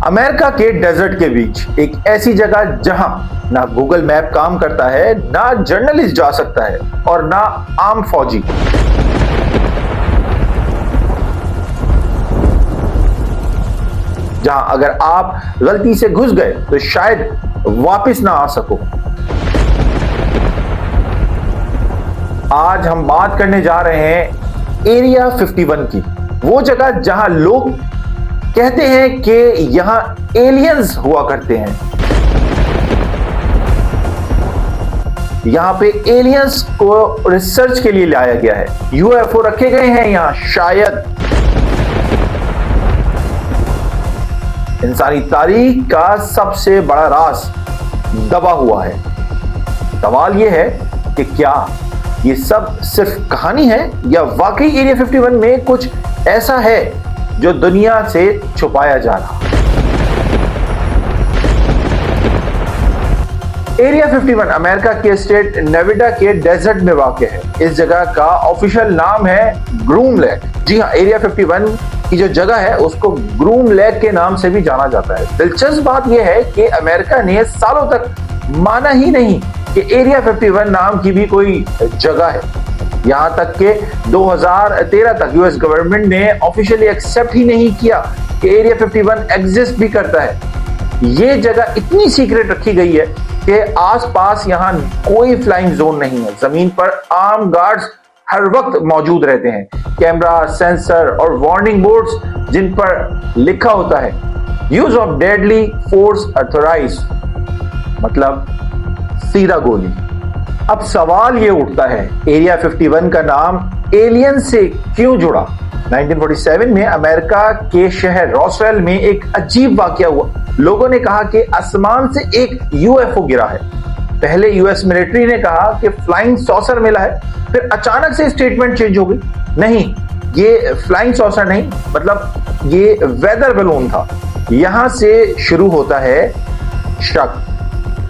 America के desert के बीच एक ऐसी जगह जहां ना गूगल मैप काम करता है, ना जर्नलिस्ट जा सकता है और ना आम फौजी। जहां अगर आप गलती से घुस गए तो शायद वापस ना आ सको। आज हम बात करने जा रहे हैं एरिया 51 की, वो जगह जहां लोग कहते हैं कि यहां एलियंस हुआ करते हैं। यहां पे एलियंस को रिसर्च के लिए लाया गया है, यूएफओ रखे गए हैं यहां। शायद इंसानी तारीख का सबसे बड़ा राज दबा हुआ है। सवाल यह है कि क्या ये सब सिर्फ कहानी है या वाकई एरिया 51 में कुछ ऐसा है जो दुनिया से छुपाया जा रहा। एरिया 51 अमेरिका के स्टेट नेवाडा के डेजर्ट में वाक़ है। इस जगह का ऑफिशियल नाम है ग्रूम लेक। जी हाँ, एरिया 51 की जो जगह है उसको ग्रूम लेक के नाम से भी जाना जाता है। दिलचस्प बात यह है कि अमेरिका ने सालों तक माना ही नहीं कि एरिया 51 नाम की भी कोई जगह है। यहां तक कि 2013 तक यूएस गवर्नमेंट ने ऑफिशियली एक्सेप्ट ही नहीं किया कि एरिया 51 एग्जिस्ट भी करता है। ये जगह इतनी सीक्रेट रखी गई है कि आसपास यहां कोई फ्लाइंग जोन नहीं है। जमीन पर आर्म गार्ड्स हर वक्त मौजूद रहते हैं। कैमरा, सेंसर और वार्निंग बोर्ड्स जिन पर लिखा होता है use of deadly force authorised, मतलब सीधा गोली। अब सवाल ये उठता है, एरिया 51 का नाम एलियन से क्यों जुड़ा? 1947 में अमेरिका के शहर रॉसवेल में एक अजीब वाकया हुआ। लोगों ने कहा कि आसमान से एक यूएफओ गिरा है। पहले यूएस मिलिट्री ने कहा कि फ्लाइंग सॉसर मिला है, फिर अचानक से स्टेटमेंट चेंज हो गई, नहीं ये फ्लाइंग सॉसर नहीं, मतलब ये वेदर बैलून था। यहां से शुरू होता है शक,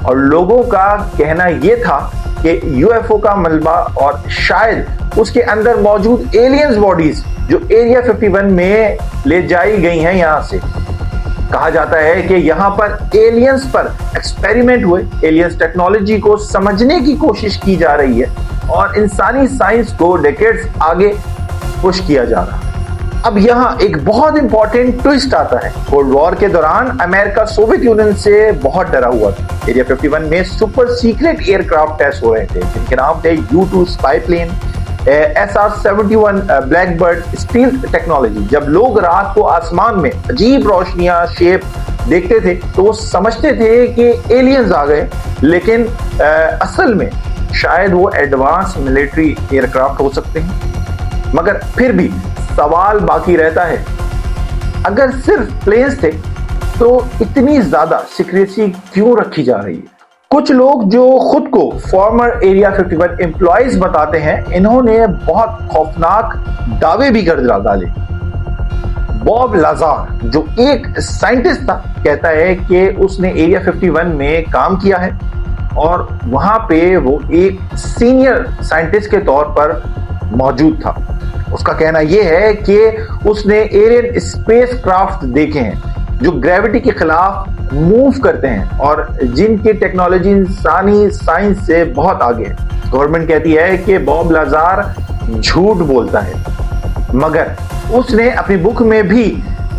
और लोगों का कहना यह था कि यूएफओ का मलबा और शायद उसके अंदर मौजूद एलियंस बॉडीज जो एरिया 51 में ले जाई गई हैं। यहां से कहा जाता है कि यहां पर एलियंस पर एक्सपेरिमेंट हुए, एलियंस टेक्नोलॉजी को समझने की कोशिश की जा रही है और इंसानी साइंस को डेकेड्स आगे पुश किया जा रहा है। अब यहाँ एक बहुत इंपॉर्टेंट ट्विस्ट आता है। कोल्ड वॉर के दौरान अमेरिका सोवियत यूनियन से बहुत डरा हुआ था। एरिया 51 में सुपर सीक्रेट एयरक्राफ्ट टेस्ट हो रहे थे जिनके नाम थे U-2 spy plane, SR-71 Blackbird stealth technology. जब लोग रात को आसमान में अजीब रोशनियां शेप देखते थे तो वो समझते थे कि एलियंस आ गए, लेकिन असल में शायद वो एडवांस मिलिट्री एयरक्राफ्ट हो सकते हैं। मगर फिर भी सवाल बाकी रहता है, अगर सिर्फ प्लेन्स थे तो इतनी ज्यादा सिक्रेसी क्यों रखी जा रही है? कुछ लोग जो खुद को फॉर्मर एरिया 51 एम्प्लॉइज बताते हैं, इन्होंने बहुत खौफनाक दावे भी कर डाले। बॉब लाजार जो एक साइंटिस्ट था, कहता है कि उसने एरिया 51 में काम किया है और वहां पे वो एक सीनियर साइंटिस्ट के तौर पर मौजूद था। उसका कहना यह है कि उसने एलियन स्पेस क्राफ्ट देखे हैं जो ग्रेविटी के खिलाफ मूव करते हैं और जिनकी टेक्नोलॉजी इंसानी साइंस से बहुत आगे है। गवर्नमेंट कहती है कि बॉब लाजार झूठ बोलता है, मगर उसने अपनी बुक में भी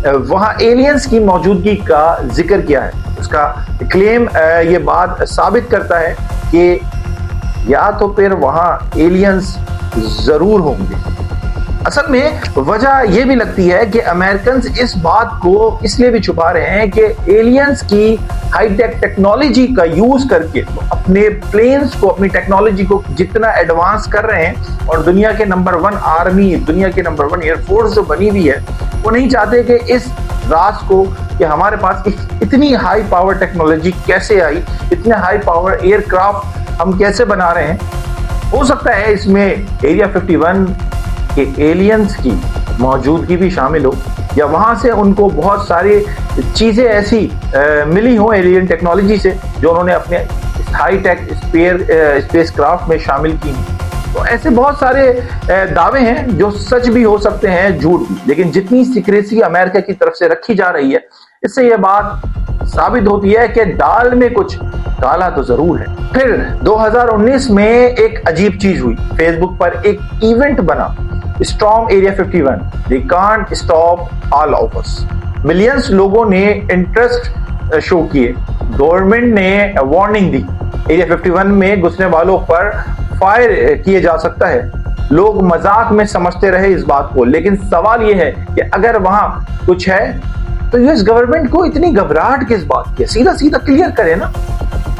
वहां एलियंस की मौजूदगी का जिक्र किया है। उसका क्लेम ये बात साबित करता है कि या तो फिर वहां एलियंस जरूर होंगे। असल में वजह यह भी लगती है कि अमेरिकन इस बात को इसलिए भी छुपा रहे हैं कि एलियंस की हाईटेक टेक्नोलॉजी का यूज करके अपने प्लेन्स को, अपनी टेक्नोलॉजी को जितना एडवांस कर रहे हैं और दुनिया के नंबर 1 आर्मी, दुनिया के नंबर 1 एयरफोर्स जो बनी हुई है, वो नहीं चाहते कि इस राज को कि हमारे पास इतनी हाई पावर टेक्नोलॉजी कैसे आई, इतने हाई पावर एयरक्राफ्ट हम कैसे बना रहे हैं। हो सकता है इसमें एरिया 51 के एलियंस की मौजूदगी भी शामिल हो, या वहां से उनको बहुत सारी चीजें ऐसी मिली हो एलियन टेक्नोलॉजी से जो उन्होंने अपने हाई टेक स्पेस क्राफ्ट में शामिल की। तो ऐसे बहुत सारे दावे हैं जो सच भी हो सकते हैं, झूठ भी। लेकिन जितनी सीक्रेसी अमेरिका की तरफ से रखी जा रही है, इससे यह बात साबित होती है कि दाल में कुछ काला तो जरूर है। फिर 2019 में एक अजीब चीज हुई। फेसबुक पर एक इवेंट बना, storm area 51, they can't stop all of us. Millions लोगों ने इंटरेस्ट शो किए। गवर्नमेंट ने वार्निंग दी, एरिया 51 में घुसने वालों पर फायर किए जा सकता है। लोग मजाक में समझते रहे इस बात को, लेकिन सवाल यह है कि अगर वहां कुछ है तो यूएस गवर्नमेंट को इतनी घबराहट किस बात की है? सीधा सीधा क्लियर करे ना।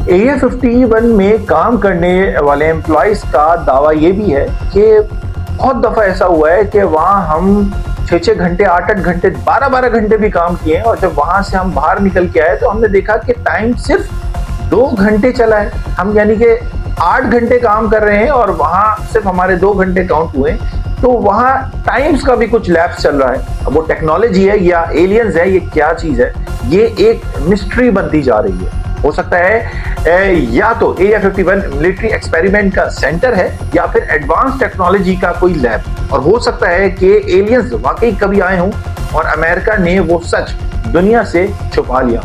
एरिया 51 में काम करने वाले एम्प्लॉइज का दावा यह भी है कि बहुत दफा ऐसा हुआ है कि वहां हम 6-6 घंटे, 8-8 घंटे, 12-12 घंटे भी काम किए, और जब वहां से हम बाहर निकल के आए तो हमने देखा कि टाइम सिर्फ 2 घंटे चला है। हम यानी कि 8 घंटे काम कर रहे हैं और वहां सिर्फ हमारे 2 घंटे काउंट हुए। तो वहां टाइम्स का भी कुछ लैप्स चल रहा है। अब वो टेक्नोलॉजी है या एलियंस है, ये क्या चीज है, ये एक मिस्ट्री बनती जा रही है। हो सकता है या तो एरिया 51 मिलिट्री एक्सपेरिमेंट का सेंटर है या फिर एडवांस टेक्नोलॉजी का कोई लैब, और हो सकता है कि एलियंस वाकई कभी आए हों और अमेरिका ने वो सच दुनिया से छुपा लिया।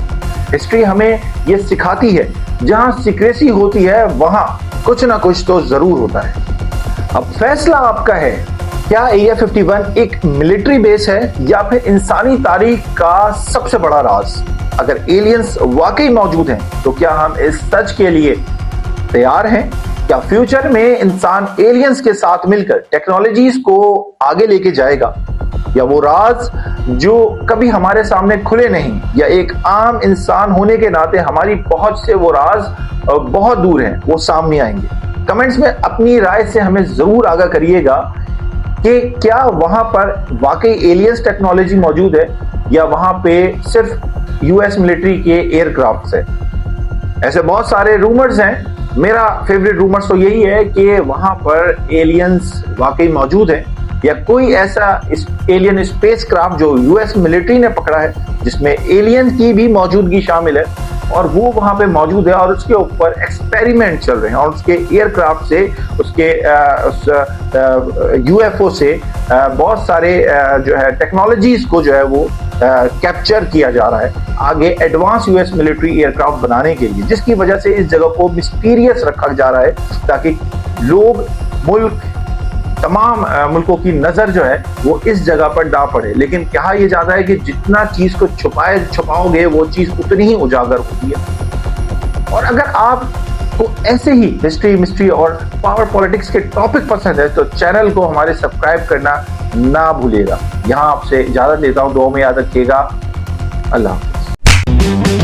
हिस्ट्री हमें ये सिखाती है, जहां सीक्रेसी होती है वहां कुछ ना कुछ तो जरूर होता है। अब फैसला आपका है, क्या एरिया 51 एक मिलिट्री बेस है या फिर इंसानी तारीख का सबसे बड़ा राज? अगर एलियंस वाकई मौजूद हैं तो क्या हम इस सच के लिए तैयार हैं? क्या फ्यूचर में इंसान एलियंस के साथ मिलकर टेक्नोलॉजीज को आगे लेके जाएगा, या वो राज जो कभी हमारे सामने खुले नहीं, या एक आम इंसान होने के नाते हमारी पहुंच से वो राज बहुत दूर है, वो सामने आएंगे? कमेंट्स में अपनी राय से हमें जरूर आगाह करिएगा कि क्या वहां पर वाकई एलियंस टेक्नोलॉजी मौजूद है या वहां पे सिर्फ यूएस मिलिट्री के एयरक्राफ्ट्स है। ऐसे बहुत सारे रूमर्स हैं। मेरा फेवरेट रूमर्स तो यही है कि वहां पर एलियंस वाकई मौजूद है, या कोई ऐसा एलियन स्पेसक्राफ्ट जो यूएस मिलिट्री ने पकड़ा है जिसमें एलियन की भी मौजूदगी शामिल है, और वो वहां पे मौजूद है और उसके ऊपर एक्सपेरिमेंट चल रहे हैं, और उसके एयरक्राफ्ट से, उसके यूएफओ से बहुत सारे जो है टेक्नोलॉजीज को जो है वो कैप्चर किया जा रहा है आगे एडवांस यूएस मिलिट्री एयरक्राफ्ट बनाने के लिए, जिसकी वजह से इस जगह को मिस्टीरियस रखा जा रहा है ताकि लोग, मुल्क, तमाम मुल्कों की नजर जो है वो इस जगह पर ना पड़े। लेकिन कहा यह जाता है कि जितना चीज को छुपाओगे वो चीज उतनी ही उजागर होती है। और अगर आपको ऐसे ही हिस्ट्री, मिस्ट्री और पावर पॉलिटिक्स के टॉपिक पसंद है तो चैनल को हमारे सब्सक्राइब करना ना भूलिएगा। यहाँ आपसे इजाजत लेता हूँ, दुआ में याद रखिएगा। अल्लाह हाफ़िज़।